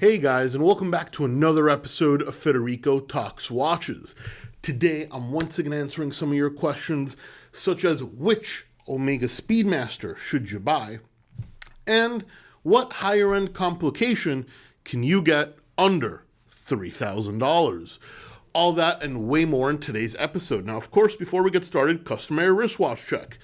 Hey guys, and welcome back to another episode of Federico Talks Watches. Today, I'm once again answering some of your questions, such as which Omega Speedmaster should you buy, and what higher-end complication can you get under $3,000. All that and way more in today's episode. Now, of course, before we get started, customary wristwatch check.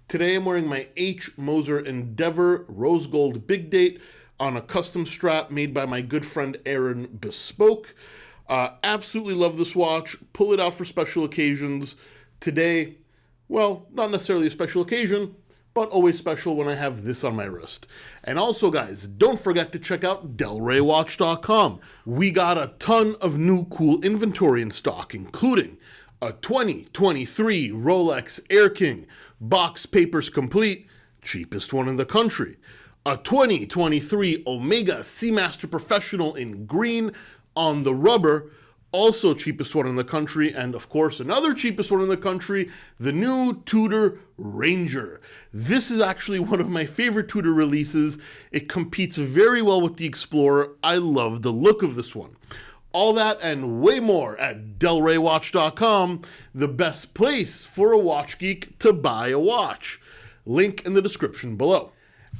Today, I'm wearing my H. Moser Endeavor Rose Gold Big Date on a custom strap made by my good friend Aaron Bespoke. Absolutely love this watch. Pull it out for special occasions. Today, well, not necessarily a special occasion, but always special when I have this on my wrist. And also, guys, don't forget to check out delraywatch.com. We got a ton of new cool inventory in stock, including a 2023 Rolex Air King, box papers complete, cheapest one in the country. A 2023 Omega Seamaster Professional in green on the rubber, also cheapest one in the country, and of course another cheapest one in the country, the new Tudor Ranger. This is actually one of my favorite Tudor releases. It competes very well with the Explorer. I love the look of this one. All that and way more at delraywatch.com, the best place for a watch geek to buy a watch. Link in the description below.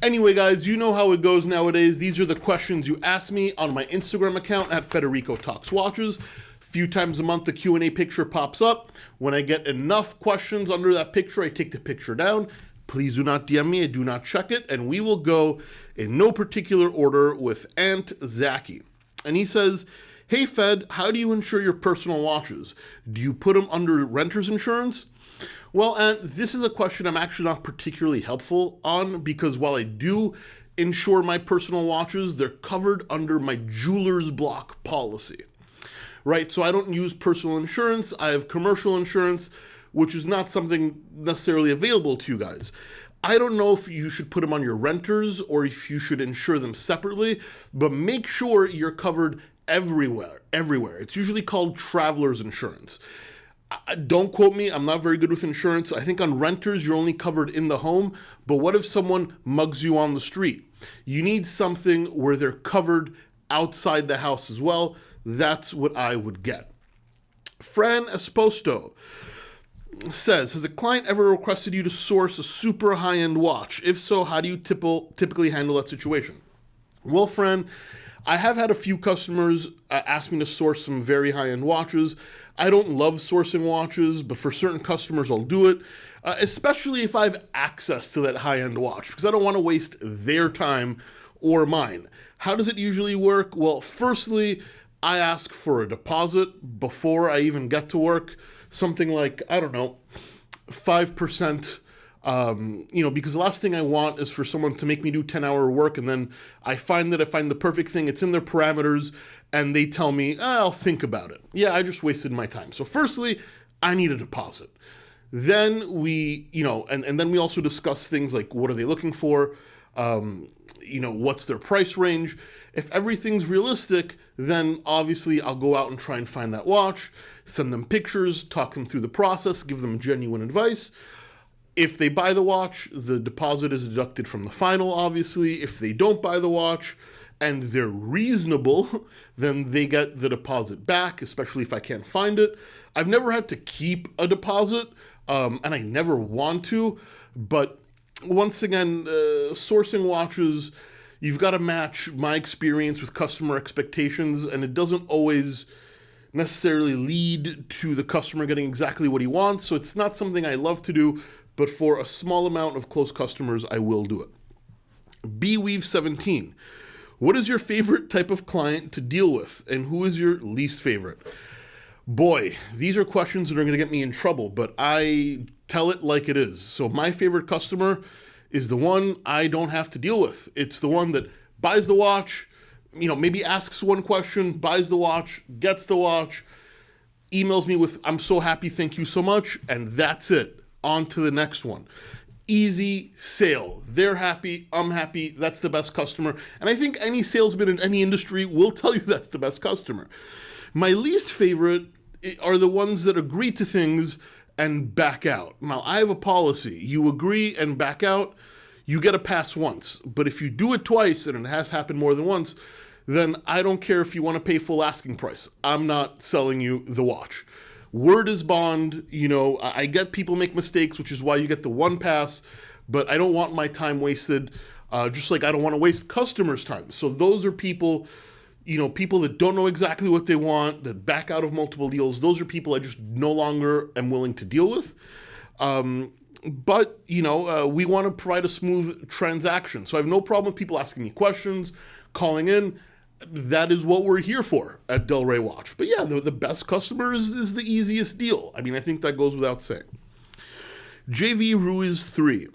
Anyway, guys, you know how it goes nowadays. These are the questions you ask me on my Instagram account at Federico Talks Watches. A few times a month, the Q&A picture pops up. When I get enough questions under that picture, I take the picture down. Please do not DM me. I do not check it. And we will go in no particular order with Aunt Zaki. And he says, "Hey, Fed, how do you insure your personal watches? Do you put them under renter's insurance?" Well, and this is a question I'm actually not particularly helpful on because while I do insure my personal watches, they're covered under my jeweler's block policy, right? So I don't use personal insurance. I have commercial insurance, which is not something necessarily available to you guys. I don't know if you should put them on your renters or if you should insure them separately, but make sure you're covered everywhere. It's usually called traveler's insurance. Don't quote me, I'm not very good with insurance. I think on renters, you're only covered in the home, but what if someone mugs you on the street? You need something where they're covered outside the house as well. That's what I would get. Fran Esposto says, has a client ever requested you to source a super high-end watch? If so, how do you typically handle that situation? Well, Fran, I have had a few customers ask me to source some very high-end watches. I don't love sourcing watches, but for certain customers, I'll do it, especially if I have access to that high-end watch, because I don't want to waste their time or mine. How does it usually work? Well, firstly, I ask for a deposit before I even get to work, something like, 5%. Because the last thing I want is for someone to make me do 10-hour work and then I find the perfect thing, it's in their parameters, and they tell me, I'll think about it. Yeah, I just wasted my time. So firstly, I need a deposit. Then we, and then we also discuss things like what are they looking for, what's their price range. If everything's realistic, then obviously I'll go out and try and find that watch, send them pictures, talk them through the process, give them genuine advice. If they buy the watch, the deposit is deducted from the final, obviously. If they don't buy the watch and they're reasonable, then they get the deposit back, especially if I can't find it. I've never had to keep a deposit, and I never want to. But once again, sourcing watches, you've got to match my experience with customer expectations, and it doesn't always necessarily lead to the customer getting exactly what he wants. So it's not something I love to do, but for a small amount of close customers, I will do it. BWeave17. What is your favorite type of client to deal with, and who is your least favorite? Boy, these are questions that are going to get me in trouble, but I tell it like it is. So my favorite customer is the one I don't have to deal with. It's the one that buys the watch, maybe asks one question, buys the watch, gets the watch, emails me with, "I'm so happy, thank you so much," and that's it. On to the next one. Easy sale. They're happy, I'm happy, that's the best customer. And I think any salesman in any industry will tell you that's the best customer. My least favorite are the ones that agree to things and back out. Now, I have a policy. You agree and back out, you get a pass once. But if you do it twice, and it has happened more than once, then I don't care if you want to pay full asking price. I'm not selling you the watch. Word is bond. You know, I get people make mistakes, which is why you get the one pass, but I don't want my time wasted, just like I don't want to waste customers' time. So those are people, you know, people that don't know exactly what they want, that back out of multiple deals. Those are people I just no longer am willing to deal with. But, you know, we want to provide a smooth transaction. So I have no problem with people asking me questions, calling in. That is what we're here for at Del Rey Watch. But yeah, the best customer is the easiest deal. I mean, I think that goes without saying. JV Ruiz 3.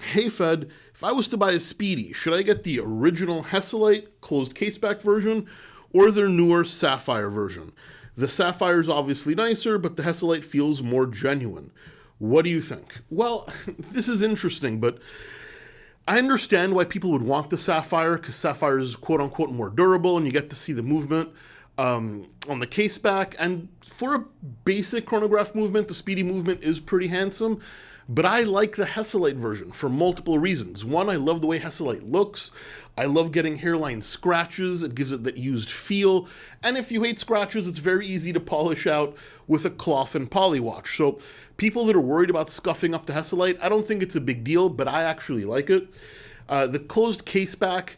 Hey Fed, if I was to buy a Speedy, should I get the original Hesalite closed caseback version or their newer Sapphire version? The Sapphire is obviously nicer, but the Hesalite feels more genuine. What do you think? Well, this is interesting, but I understand why people would want the Sapphire, because Sapphire is quote-unquote more durable, and you get to see the movement on the caseback. And for a basic chronograph movement, the Speedy movement is pretty handsome. But I like the Hesalite version for multiple reasons. One, I love the way Hesalite looks. I love getting hairline scratches. It gives it that used feel. And if you hate scratches, it's very easy to polish out with a cloth and poly watch. So people that are worried about scuffing up the Hesalite, I don't think it's a big deal, but I actually like it. The closed caseback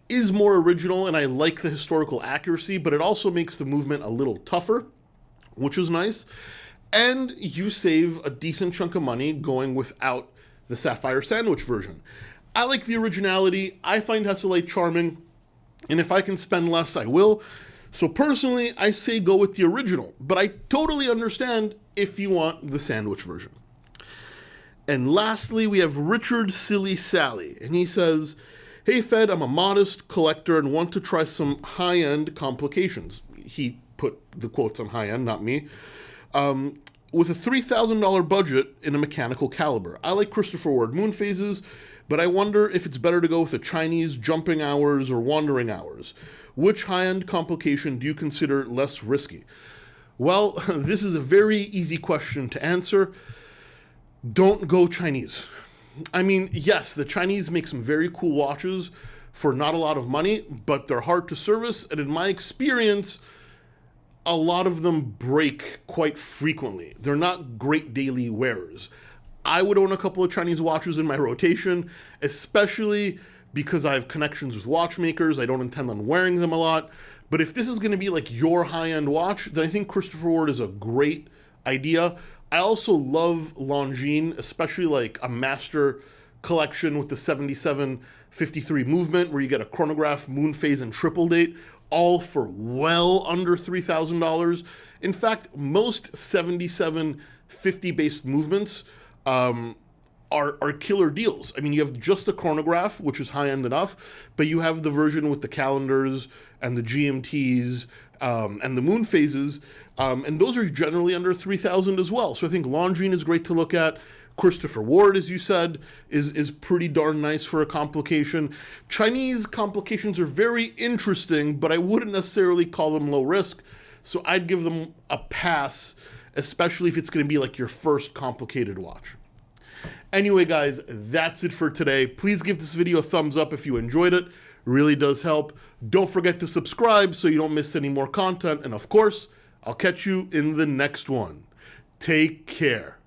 is more original, and I like the historical accuracy, but it also makes the movement a little tougher, which is nice. And you save a decent chunk of money going without the Sapphire Sandwich version. I like the originality. I find Hesalite charming. And if I can spend less, I will. So personally, I say go with the original. But I totally understand if you want the Sandwich version. And lastly, we have Richard Silly Sally. And he says, hey Fed, I'm a modest collector and want to try some high-end complications. He put the quotes on high-end, not me. With a $3,000 budget in a mechanical caliber. I like Christopher Ward moon phases, but I wonder if it's better to go with a Chinese jumping hours or wandering hours. Which high-end complication do you consider less risky? Well, this is a very easy question to answer. Don't go Chinese. I mean, yes, the Chinese make some very cool watches for not a lot of money, but they're hard to service, and in my experience, a lot of them break quite frequently. They're not great daily wearers. I would own a couple of Chinese watches in my rotation, especially because I have connections with watchmakers. I don't intend on wearing them a lot. But if this is going to be like your high-end watch, then I think Christopher Ward is a great idea. I also love Longines, especially like a master collection with the 7753 movement where you get a chronograph, moon phase, and triple date, all for well under $3,000. In fact, most 7750 based movements are killer deals. I mean, you have just the chronograph, which is high-end enough, but you have the version with the calendars and the GMTs and the moon phases, and those are generally under $3,000 as well. So I think Longines is great to look at. Christopher Ward, as you said, is pretty darn nice for a complication. Chinese complications are very interesting, but I wouldn't necessarily call them low risk. So I'd give them a pass, especially if it's going to be like your first complicated watch. Anyway, guys, that's it for today. Please give this video a thumbs up if you enjoyed it. It really does help. Don't forget to subscribe so you don't miss any more content. And of course, I'll catch you in the next one. Take care.